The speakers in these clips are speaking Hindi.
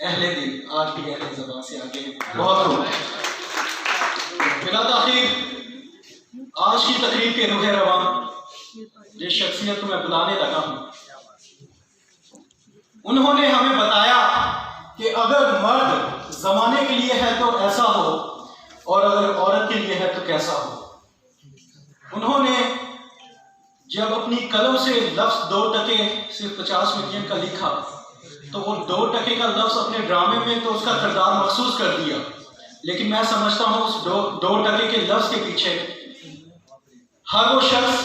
अहले दिल आज भी अहले ज़बान से आगे बहुत हो। बिला ताख़ीर आज की तकरीब के रूह रवां जिस शख्सियत को मैं बुलाने लगा हूँ, उन्होंने हमें बताया कि अगर मर्द ज़माने के लिए है तो ऐसा हो और अगर औरत के लिए है तो कैसा हो। उन्होंने जब अपनी कलम से लफ्ज़ 2 टके सिर्फ 50 मिलियन का लिखा तो वो 2 टके का लफ्ज़ अपने ड्रामे में तो उसका किरदार महसूस कर दिया, लेकिन मैं समझता हूँ उस 2 टके के लफ्ज़ के पीछे हर वो शख्स,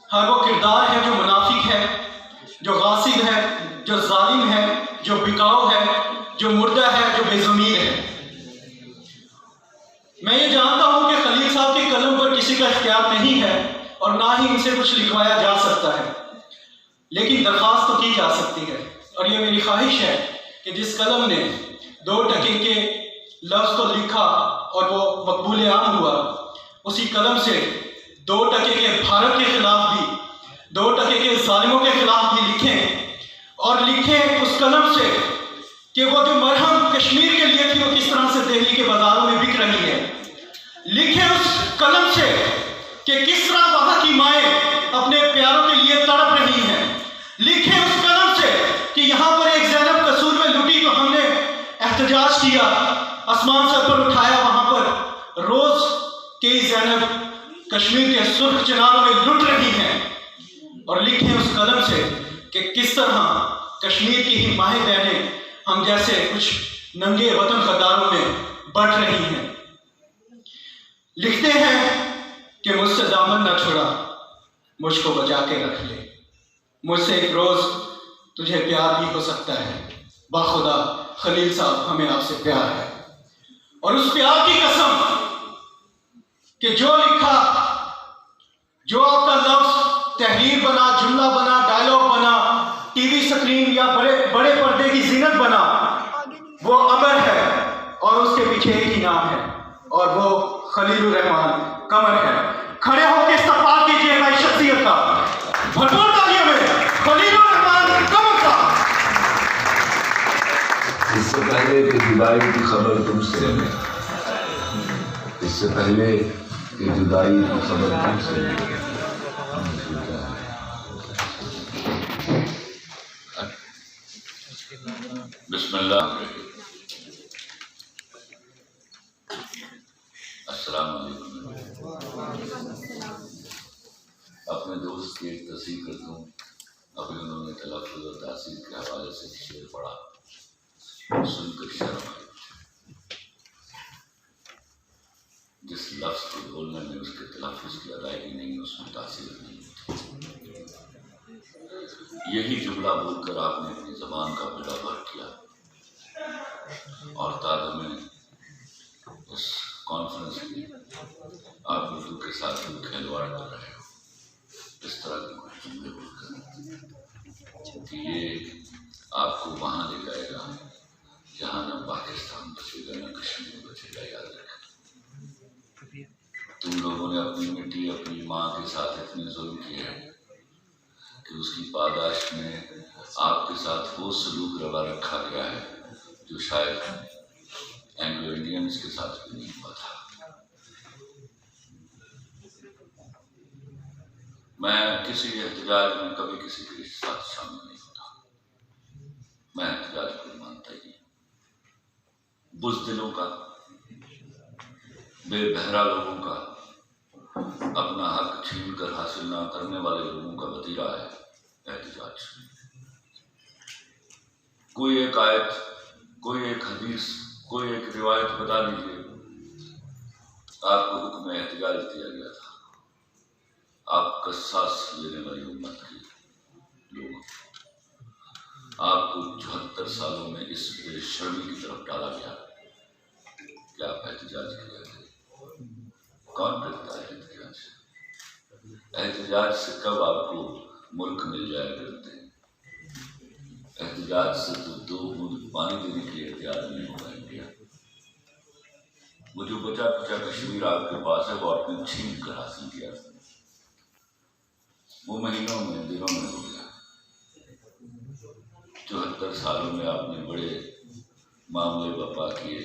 हर वो किरदार है जो मुनाफिक है, जो गासिब है, जो जालिम है, जो बिकाऊ है, जो मुर्दा है, जो बेज़मीर है। मैं ये जानता हूँ कि खलील साहब की कलम पर किसी का इख्तियार नहीं है और ना ही इनसे कुछ लिखवाया जा सकता है, लेकिन दरख्वास्त तो की जा सकती है। और ये मेरी ख्वाहिश है कि जिस कलम ने 2 टके के लफ्ज़ को लिखा और वो मकबूल आम हुआ, उसी कलम से 2 टके के भारत के खिलाफ भी, 2 टके के जालिमों के खिलाफ भी लिखें और लिखें उस कलम से कि वो जो मरहम कश्मीर के लिए थी वो किस तरह से दिल्ली के बाजारों में बिक रही है। लिखें उस कलम से कि किस तरह वहां की माएँ अपने प्यारों के लिए तड़प रही हैं। लिखें उस कलम से कि यहाँ पर एक ज़ैनब कसूर में लुटी तो हमने एहतजाज किया, आसमान सर पर उठाया, वहां पर रोज कई ज़ैनब कश्मीर के सुर्ख चिनारों में लुट रही हैं। और लिखें उस कलम से कि किस तरह कश्मीर की ही माहें बहनें हम जैसे कुछ नंगे वतन गद्दारों में बढ़ रही हैं। लिखते हैं कि मुझसे दामन न छुड़ा, मुझको बचा के रख ले, मुझसे एक रोज तुझे प्यार भी हो सकता है। बाखुदा खलील साहब हमें आपसे प्यार है और उस प्यार की कसम कि जो लिखा, जो आपका लफ्ज तहरीर बना, जुमला बना, डायलॉग बना, टीवी स्क्रीन या बड़े पर्दे की जीनत बना, वो अमर है और उसके पीछे एक ही नाम है और वो खलीलुर रहमान कमर है। खड़े होकर इस्तकबाल कीजिएगा इस शख्सियत का, भरपूर तालियों में खलीलुर रहमान कमर का। इससे पहले कि जुदाई की खबर तुमसे, इससे पहले कि जुदाई की खबर तुमसे, बिस्मिल्लाह, अस्सलाम वालेकुम। अपने दोस्त की एक तस्वीर करता हूँ। अभी उन्होंने तलफ़्फ़ुज़ और तासीर के हवाले से शेर पढ़ा, सुनकर शर्म आई। जिस लफ्ज़ के बोलने में उसके तलफ़्फ़ुज़ की अदायगी नहीं, उसमें तासीर नहीं होती। यही जुमला बोलकर आपने अपनी ज़बान का बेड़ा गर्क किया और ताज़ा में इस कॉन्फ्रेंस में आप उर्दू के साथ भी खिलवाड़ कर रहे हो, इस तरह के कुछ जुमले बोलकर कि ये आपको वहाँ ले जाएगा जहाँ न पाकिस्तान बचेगा न कश्मीर बचेगा। याद रखें, तुम लोगों ने अपनी मिट्टी, अपनी माँ के साथ इतने जुल्म किए हैं कि उसकी पादाश में आपके साथ वो सलूक रवा रखा गया है जो शायद एंग्लो इंडियंस के साथ भी नहीं हुआ था। मैं किसी एहतजाज में कभी किसी के साथ शामिल नहीं होता। मैं एहतजाज को मानता ही, बुज़दिलों का, बेबहरा लोगों का, अपना हक छीन कर हासिल ना करने वाले लोगों का वतीरा है एहतजाज। कोई एक आयत, कोई एक हदीस, कोई एक रिवायत बता दीजिए आपको हुक्म एहतजाज दिया गया था। आप कसास लेने वाली उम्मत के लोग, आपको 74 सालों में इस बेशर्मी की तरफ डाला गया कि आप एहतजाज किया थे। कौन करता है एहतजाज? एहतजाज से कब आपको मुल्क मिल जाए करते हैं। एहतजाज से तो 2 बूंद पानी देने के लिए तैयार नहीं होगा इंडिया। वो जो बचा कुचा कश्मीर आपके पास है वो आपने छीन कर हासिल किया, वो महीनों में, दिनों में हो गया। 74 सालों में आपने बड़े मामले बपा किए,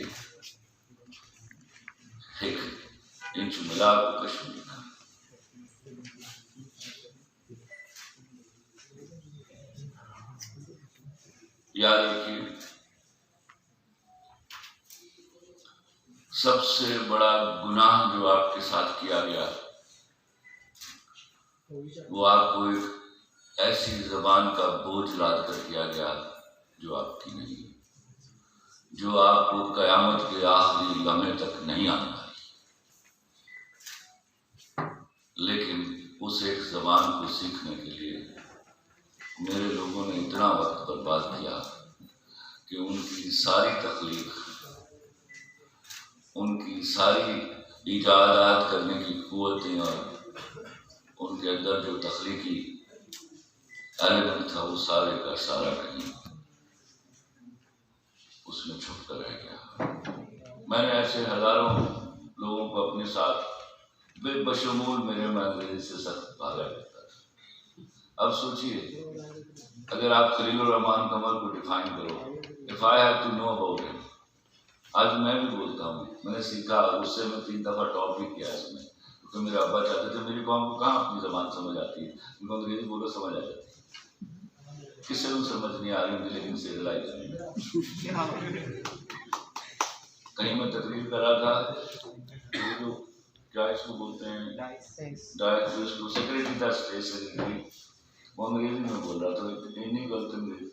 एक इंच मिला को कश्मीर का। याद रखिए, सबसे बड़ा गुनाह जो आपके साथ किया गया वो आपको एक ऐसी जबान का बोझ लाद कर किया गया जो आपकी नहीं, जो आपको कयामत के आखिरी लम्हे तक नहीं आने वाली। लेकिन उस एक जबान को सीखने के लिए मेरे लोगों ने इतना वक्त बर्बाद किया कि उनकी सारी तकलीफ, उनकी सारी इजादात करने की कुव्वतें और उनके अंदर जो तख्लीकी एलिमेंट था वो सारे का सारा कहीं उसमें छुप कर रह गया। मैंने ऐसे हजारों लोगों को अपने साथ बेबशमूल मेरे में अंग्रेजी से सख्त भागा करता था। अब सोचिए, अगर आप खलीलुर रहमान कमर को डिफाइन करो, if I have to know about him, आज मैं भी बोलता हूँ, मैंने सीखा, उससे मैं 3 दफा टॉप भी किया इसमें, क्योंकि मेरे अब्बा चाहते थे मेरी कौम को कहाँ अपनी जबान समझ आती है, उनको अंग्रेजी बोलो समझ आ जाती है, किसी को समझ नहीं आ रही थी, लेकिन से कहीं मैं तकरीर कर रहा था, जो क्या इसको बोलते हैं, डायस, सेक्रेटरी था स्टेट सेक्रेटरी, वो अंग्रेजी में बोल रहा था, इतनी गलत अंग्रेजी,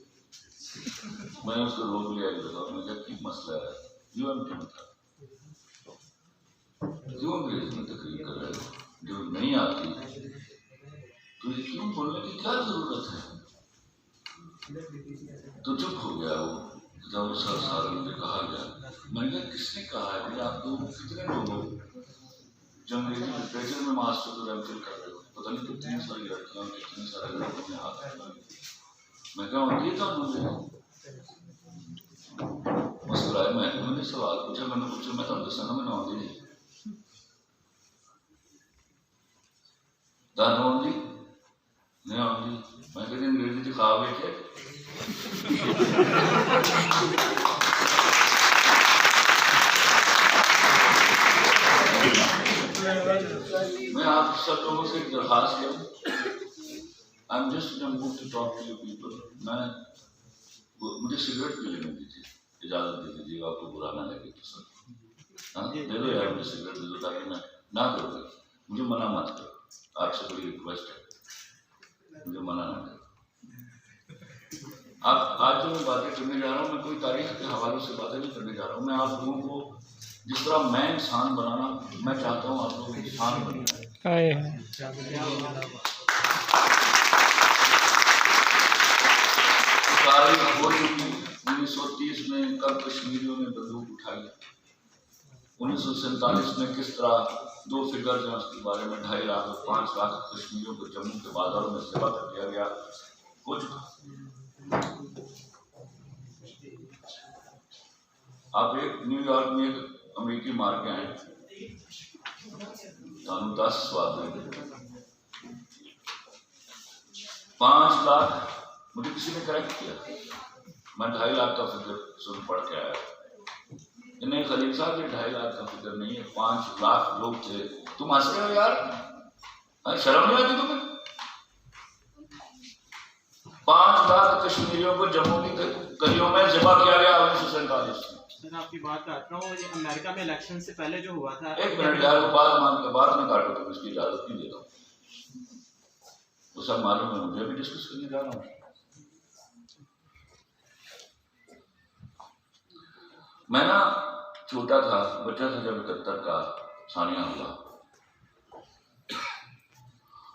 मैंने उसको रोक लिया एक दफा, मैं क्या की मसला है, क्यों अंग्रेजी में तकरीर कर रहे हो, जो नहीं आती तो ये क्यों बोलने की क्या जरूरत है। तो चुप हो गया वो, जब सर सारों ने कहा गया, मैंने कहा किसने कहा है भाई, आप लोग कितने लोग हो जो अंग्रेजी लिटरेचर में मास्टर तो एमफिल कर रहे हो, पता नहीं कितनी सारी लड़कियां, कितने सारे लड़कों ने हाथ लगाए। मैं कहा ये था मुझे मुस्कुराए, मैंने सवाल पूछा, मैंने पूछा मैं तो दसा मैंने आती नहीं दान आती नहीं आती, मैं कहती अंग्रेजी की ख्वाब है क्या। मैं आप सब लोगों से एक दरखास्त करूं, I am just in mood to talk to you people. मुझे सिगरेट पी लेने दीजिए, इजाजत दे दीजिएगा, आपको बुरा ना लगे तो सर, हाँ दे दो यार, मुझे सिगरेट दे दो ताकि मैं ना करूँ, मुझे मना मत करो, आपसे बड़ी रिक्वेस्ट है, मुझे मना ना करो। आप आज जो मैं बातें करने जा रहा हूँ, मैं कोई तारीख के हवाले से बातें नहीं करने जा रहा हूँ, मैं आप लोगों को जिस तरह मैं इंसान बनाना मैं चाहता हूँ आप लोग इंसान बने। तारीख हो चुकी 1930 में कब कश्मीरियों ने बंदूक उठाई, 1947 में किस तरह 2 फिगर्स हैं उसके बारे में, 2.5 लाख और 5 लाख कश्मीरियों को जम्मू के बाजारों में सेवा कर दिया गया, हो चुका। आप एक न्यूयॉर्क में एक अमेरिकी मार के आए, 10 स्वाद में 5 लाख, मुझे किसी ने करेक्ट किया, मैं 2.5 लाख का फिगर सुन पढ़ के आया, इन्हें खलील साहब ये 2.5 लाख का फिगर नहीं है, 5 लाख लोग थे। तुम हंस रहे हो यार, शर्म नहीं आती तुम्हें। 5 लाख कश्मीरियों को जम्मू की गलियों में जमा किया गया 1947 में। सर आपकी बात काटता हूँ, ये अमेरिका में इलेक्शन से पहले जो हुआ था, एक मिनट यार, वो बात मान के बाद में काटो, तुम इसकी इजाजत नहीं देता, वो सब मालूम है मुझे, भी डिस्कस करने जा रहा हूँ। मैं ना छोटा था, बच्चा था जब 71 का सानिया हुआ,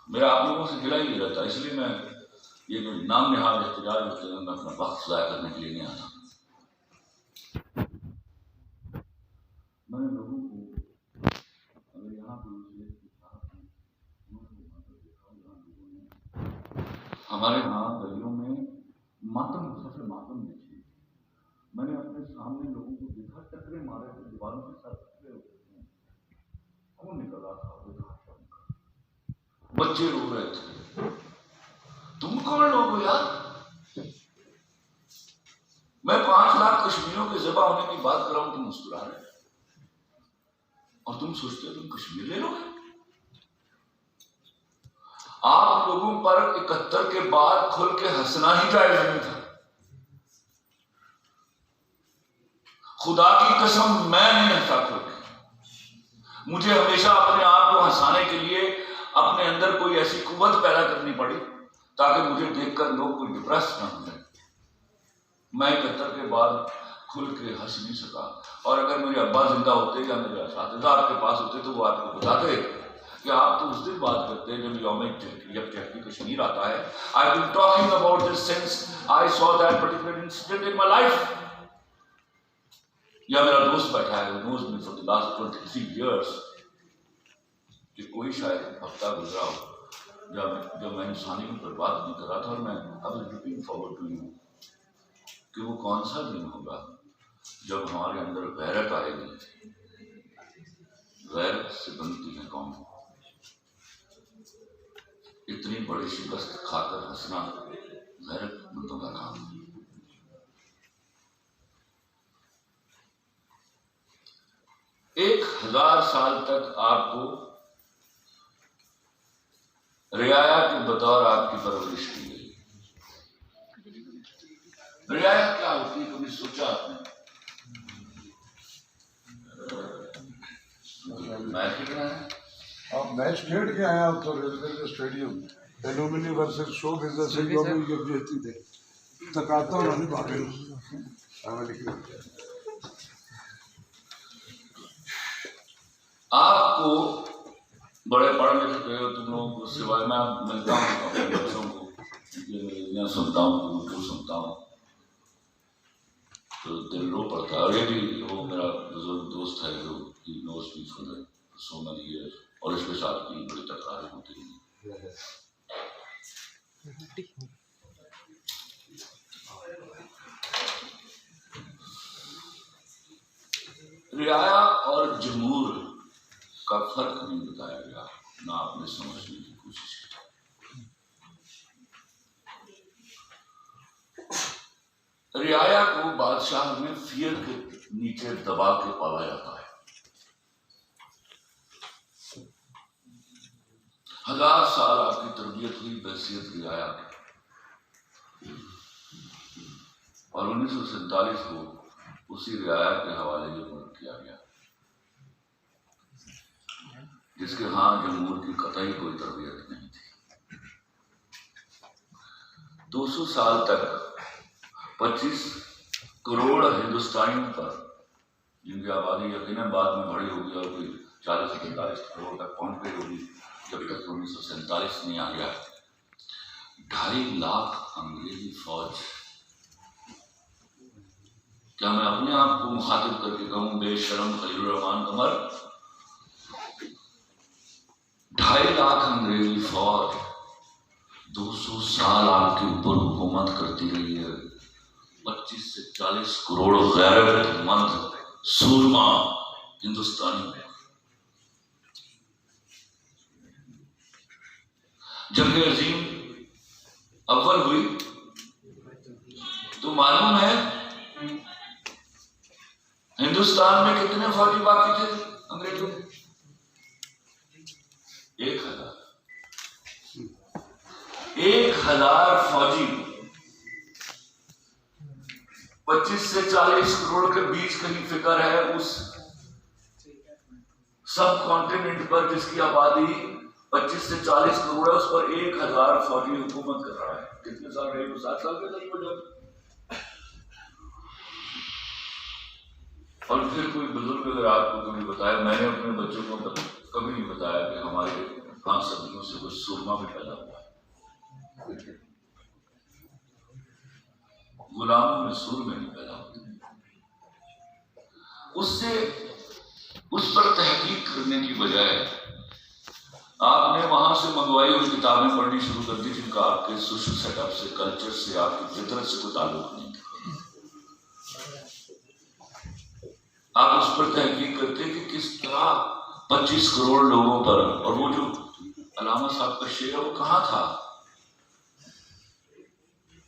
मेरा आप लोगों से गिला ही नहीं रहता, इसलिए मैं ये जो नाम निहाल एहतजाज होते हैं मैं अपना वक्त ज़ाया करने के लिए नहीं आता। मैंने लोगों को अगर यहाँ हमारे यहाँ गलियों में मातम सफर मातम देखिए, मैंने अपने सामने लोगों को देखा, टकरे मारे थे दीवारों के साथ, टकरे होते थे, खून निकल रहा था, बच्चे रो रहे थे। तुम कौन लोग हो यार, मैं 5 लाख कश्मीरियों के ज़िबा होने की बात कर रहा हूं, तुम मुस्कुरा रहे हो और तुम सोचते हो तुम कश्मीर ले लोगे। आप लोगों पर 71 के बाद खुल के हंसना ही जायज नहीं था। खुदा की कसम मैं नहीं हंसा खुल के। मुझे हमेशा अपने आप को हंसाने के लिए अपने अंदर कोई ऐसी कुव्वत पैदा करनी पड़ी ताकि मुझे देखकर लोग कोई डिप्रेस ना हो जाए। मैं 71 के बाद खुल के हंस नहीं सका। और अगर मेरे अब्बा जिंदा होते या मेरे असातिज़ा आपके पास होते तो वो आपको बताते कि आप तो उस दिन बात करते हैं जब चहकी कश्मीर आता है। I been talking about this since I saw that particular incident in my life. या मेरा दोस्त बैठा है, वो knows me for the last 23 years कि कोई शायद हफ्ता गुजरा हो जब मैं इंसानियत पर बात नहीं कर रहा था। और मैं अब लुकिंग फॉरवर्ड टू यू कि वो कौन सा दिन होगा जब हमारे अंदर गैरत आएगी। गैरत से बनती है कौन? इतनी बड़ी शिकस्त खाकर हंसना गैरतमंदों का काम है। एक 1000 साल तक आपको रियाया के बतौर आपकी परवरिश की गई। रियाया क्या होती है, कभी सोचा आपने? मैच खेल रहा है, आप मैच खेल के आए आप तो railway stadium alumni versus show business जो भी ये बेचती थे तकाता उन्होंने बाकी आपको बड़े पढ़ लिख गए हो तुम लोगों को, सिवाय मैं मिलता हूँ अपने बच्चों को, सुनता हूँ, उनको सुनता हूँ तो दिल रो पड़ता है। और ये भी वो मेरा बुजुर्ग दोस्त है जो knows me for so many years, और इसके साथ भी बड़ी तकरारें होती हैं। रियाया और जमूर का फर्क नहीं बताया गया, ना आपने समझने की कोशिश की। रियाया को बादशाह में फियर के नीचे दबा के पाला जाता है। 1000 साल आपकी तरबियत हुई बहसियत रियाया की, और 1947 को उसी रियाया के हवाले ये मुल्क किया गया जिसके हाँ जमहूर की कतई कोई तरबियत नहीं थी। 200 साल तक 25 करोड़ हिंदुस्तानियों पर, जिनकी आबादी यकीनन बाद में बढ़ी होगी और कोई 40 से 45 करोड़ तक पहुंच गई होगी जब तक 1947 नहीं आ गया, 2.5 लाख अंग्रेजी फौज। क्या मैं अपने आप को मुखातिब करके कहूं बेशरम खलीलुर रहमान कमर? 2.5 लाख अंग्रेजी फौज 200 साल आपके ऊपर हुकूमत करती रही है। 25 से 40 करोड़ गैरतमंद सूरमा हिंदुस्तानी। जंग अजीम अव्वल हुई तो मालूम है हिंदुस्तान में कितने फौजी बाकी थे अंग्रेजों के? 1000 फौजी 25 से 40 करोड़ के बीच कहीं फिक्र है उस सब कॉन्टिनेंट पर जिसकी आबादी 25 से 40 करोड़ है, उस पर 1000 फौजी हुकूमत कर रहा है। कितने साल रहे? 7 साल के करीब हो जाए। और फिर कोई बुजुर्ग अगर आपको कभी बताया, मैंने अपने बच्चों को कभी नहीं बताया कि हमारे 5 सदियों से कुछ सूरमा भी पैदा हुआ है। गुलामों में सूर में नहीं पैदा हुआ। उससे उस पर तहकीक करने की बजाय आपने वहां से मंगवाई हुई किताबें पढ़नी शुरू कर दी जिनका आपके सोशल सेटअप से, कल्चर से, आपकी फितरत से कोई ताल्लुक नहीं था। आप उस पर तहकीक करते कि किस तरह 25 करोड़ लोगों पर, और वो जो अलामा साहब का शेर है वो कहाँ था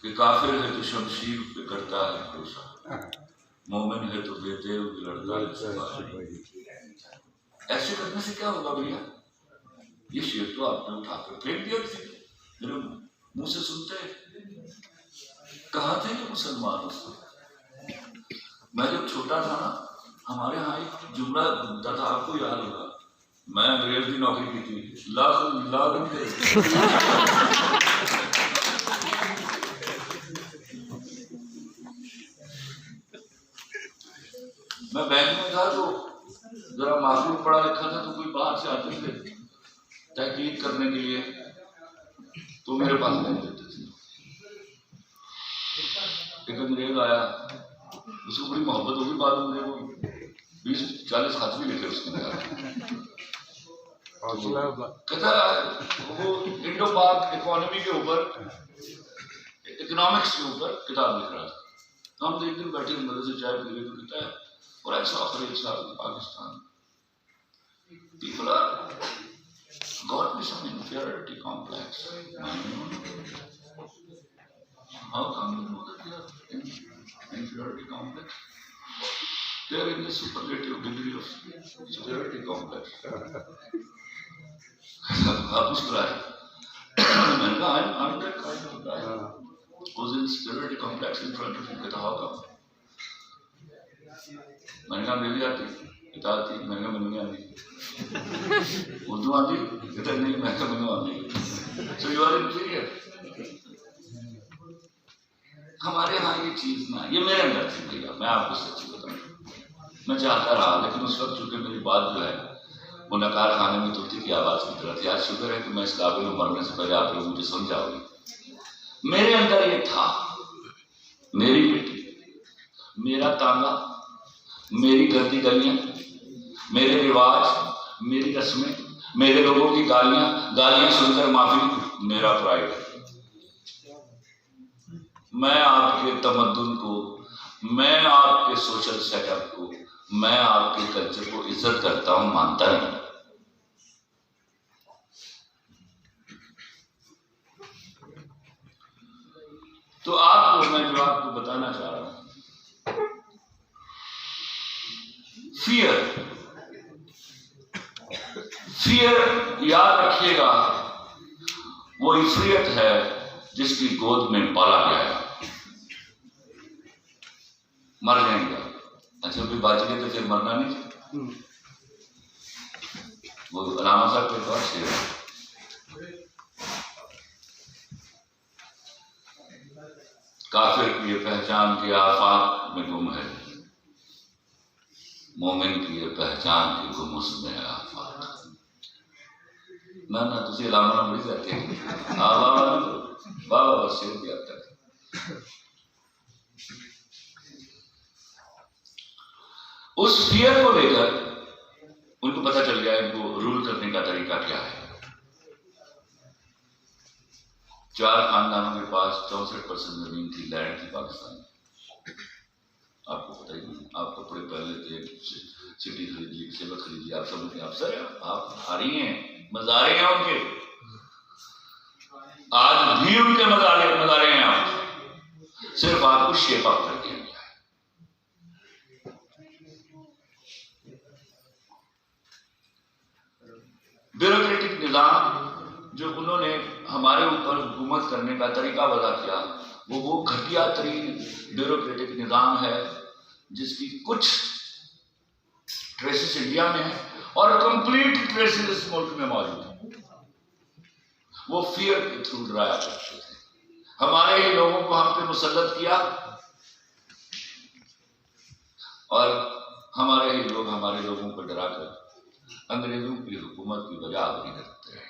कि काफिर है तो शमशीर पे करता है भरोसा। मोमिन है तो बेदेव भी लड़ता है सिपाही। ऐसे करने से क्या होगा भैया? ये शेर तो आपने उठाकर फेंक दिया किसी ने, मेरे मुंह से सुनते हैं। कहाँ थे ये मुसलमान उस वक्त? मैं जब छोटा था ना, हमारे यहाँ एक जुमला बनता था, आपको याद होगा, मैं अंग्रेज की नौकरी की थी, लाख लाख मैं बैंक में था तो जरा मासूम पढ़ा लिखा था, तो कोई बाहर से आते थे तहकीक करने के लिए, तो मेरे पास नहीं देते थे। एक अंग्रेज आया, उसको बड़ी मोहब्बत होगी, बाद में वो 20-40 खत भी लिखे उसने। कहता वो इंडो पाक इकोनॉमी के ऊपर, इकोनॉमिक्स के ऊपर किताब लिख रहा था। तो हम एक दिन बैठे मदद से चाय पी रहे, तो कहता है, और ऐसा आखिर एक साल Pakistan people are got me some inferiority complex. How come you know that they are in inferiority complex? They are in the superlative degree of superiority complex. आप मुस्कुराए। मैंने कहा I'm that kind of guy who's in superiority complex in front of you. कहता how come? मैंने कहा मेरी आती, कहता आती, मैंने कहा मैंने आती, उर्दू आती, कहता नहीं, मैं कहा मैंने आती। So you are inferior. हमारे यहाँ ये चीज ना, ये मेरे अंदर थी भैया, मैं आपको सच्ची बताऊं, मैं चाहता रहा, लेकिन उस वक्त चूंकि मेरी बात जो है वो नकार खाने में तोती की आवाज की तरह थी। आज शुक्र है कि मैं इस काबिल हूं, मरने से पहले आप लोग मुझे सुन जाओगे। मेरे अंदर ये था, मेरी बेटी, मेरा तांगा, मेरी गंदी गलियां, मेरे रिवाज, मेरी रस्में, मेरे लोगों की गालियां सुनकर माफी, मेरा प्राइड। मैं आपके तमद्दुन को, मैं आपके सोशल सेटअप को, मैं आपके कल्चर को इज्जत करता हूं, मानता नहीं। तो आपको मैं जो आपको बताना चाह रहा हूं, फियर याद रखिएगा, वो इफरियत है जिसकी गोद में पाला गया है। मर जाएंगे आप, अच्छा भी बच गए तो फिर मरना नहीं। वो अलामा साहब के पास शेर है, काफिर की ये पहचान के आफाक में गुम है, मोमिन की ये पहचान की गुम उसमें आफाक। ना तुझे अलामा बड़ी जाते हैं, वाह शेर भी आता है। उस फियर को लेकर उनको पता चल गया इनको रूल करने का तरीका क्या है। 4 खानदानों के पास 64% जमीन थी, लैंड थी पाकिस्तान। आपको पता ही नहीं, आप कपड़े पहले थे, सिटी खरीद ली, सेवा खरीद ली, आप सब अफसर हैं, आप हारी हैं, मजारे हैं उनके, आज भी उनके मजारे हैं आप, सिर्फ आपको शेप अप करके गया है। ब्यूरोक्रेटिक निजाम जो उन्होंने हमारे ऊपर हुकूमत करने का तरीका वजह किया, वो घटिया तरीन ब्यूरोक्रेटिक निजाम है जिसकी कुछ ट्रेसेस इंडिया में है और कंप्लीट ट्रेसेस इस मुल्क में मौजूद है। वो फियर के थ्रू डराया करते थे, हमारे ही लोगों को हम पे मुसल्लत किया और हमारे ही लोग हमारे लोगों को डराकर अंग्रेजों की हुकूमत की वजह नहीं करते हैं।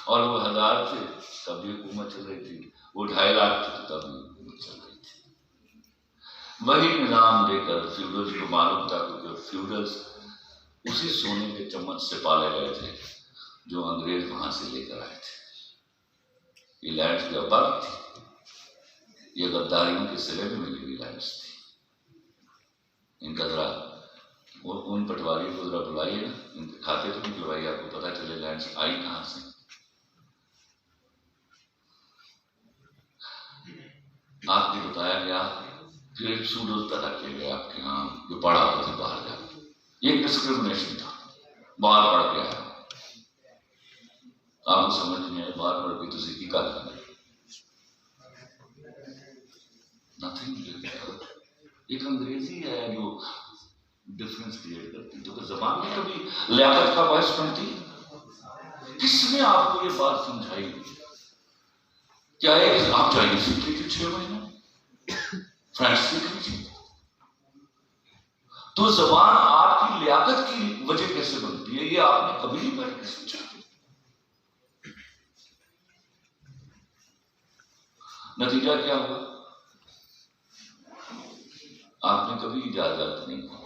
और वो 1000 थे तब भी हुकूमत चल रही थी, वो 2.5 लाख थे तब भी हुकूमत चल रही थी। वही निजाम लेकर फ्यूडल्स को मालूम था, क्योंकि फ्यूडल्स उसी सोने के चम्मच से पाले गए थे जो अंग्रेज वहां से लेकर आए थे। ये लैंड की आबाद थी, ये गद्दारियों के सिले में मिली हुई लैंड थी। इनका जरा उन पटवारियों को जरा बुलाइए ना, इनके खाते तो निकलवाइए, आपको पता चले लैंड आई कहां से। आपको बताया गया, फिर एक सूडो तरह के गए आपके यहाँ जो पढ़ा हुआ था बाहर जाके, ये डिस्क्रिमिनेशन था, बाहर पढ़ के आया, आपको समझ नहीं आया, बाहर पढ़ के तुझे की कर नथिंग। एक अंग्रेजी है जो डिफरेंस क्रिएट करती, तो जबान में कभी लियाकत का बायस बनती। किसने आपको ये बात समझाई? क्या है आप चाइनीज सीख लीजिए 6 महीने, फ्रेंच सीख लीजिए, तो जबान आपकी लियाकत की वजह कैसे बनती है ये आपने कभी नहीं बैठ के सोचा। नतीजा क्या हुआ? आपने कभी इजाजत नहीं की।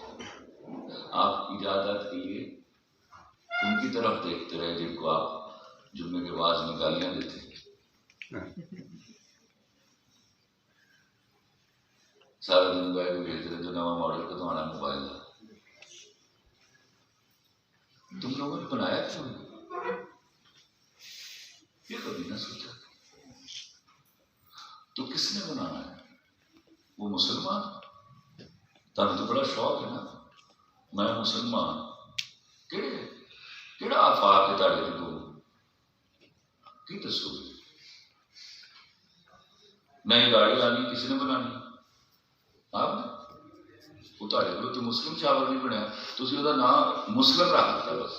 आप इजाजत के लिए उनकी तरफ देखते रहे जिनको आप जुम्मे के बाद में गालियां देते थे, सारा दिन बैग भेज रहे जो नवा मॉडल का तुम्हारा मोबाइल है, तुम लोगों ने बनाया क्यों? ये कभी ना सोचा। तो किसने बनाना है? वो मुसलमान। तब तो बड़ा शौक है ना, मैं मुसलमान, केड़ा आफाक है ताड़े को की दसो। नई गाड़ी आनी किसने बनानी? आपने। वो ताड़े को तो मुस्लिम चावल नहीं बनया, तुसी ओदा नाम मुस्लिम रख दिता बस।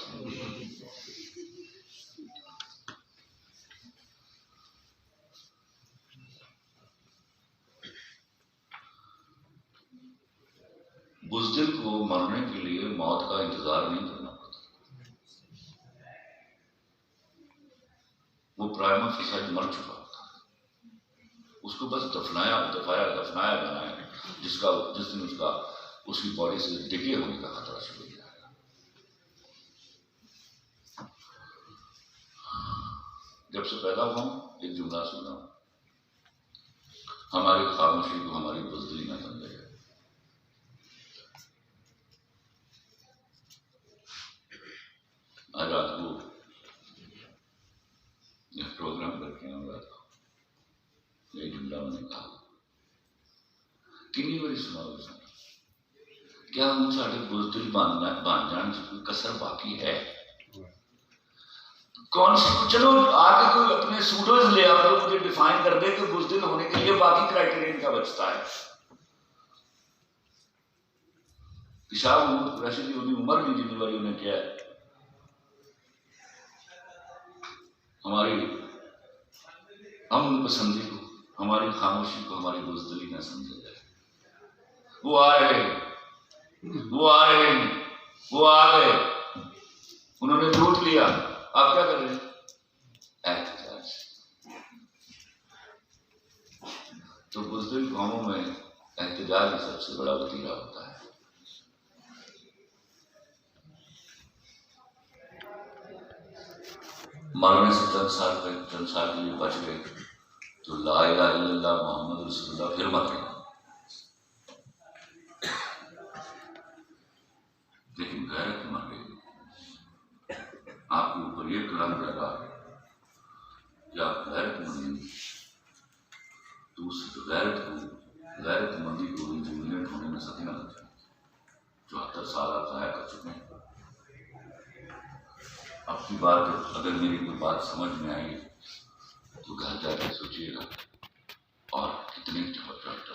बुज़दिल को मरने के लिए मौत का इंतजार नहीं करना पड़ता, वो प्राइमा फेसाइड मर चुका होता, उसको बस दफनाया जाना है, जिस दिन उसकी बॉडी से डिके होने का खतरा शुरू हो जाएगा। जब से पैदा हुआ एक जुमला सुना, हमारी खामोशी को हमारी बुज़दिली न समझे। आज रात को प्रोग्राम करके रात को ये जुमला मैंने कहा, कितनी बारी सुना उसने? क्या हम साढ़े बुज़दिल बन जाने से कोई कसर बाकी है? कौन चलो आगे कोई अपने सूडोज ले आओ, मुझे डिफाइन कर दे कि बुज़दिल होने के लिए बाकी क्राइटेरियन क्या बचता है। पेशाब वैसे भी उन्हें उम्र नहीं जितनी बारी उन्हें क्या है, हमारी हम पसंदी को, हमारी खामोशी को हमारी बुज़दिली न समझा जाए। वो आ रहे, वो आ गए, उन्होंने लूट लिया, आप क्या कर रहे हैं? एहतजाज। तो बुज़दिल कौमों में एहतजाज ही सबसे बड़ा वतीरा होता है। मरने से चंद साल के लिए बच गए तो ला इलाहा इल्लल्लाह मोहम्मद रसूलुल्लाह फिर मर गए, लेकिन गैरत मर गई। आपके ऊपर ये कलम लगा कि आप गैरत मंदी, तो उस गैरतमंदी को रिजुविनेट होने में सदियां लग जाए। 74 साल आप ज़ाया कर चुके हैं। आपकी बात अगर मेरी कोई बात समझ में आई तो घर जाकर सोचिएगा और कितने जबरदस्त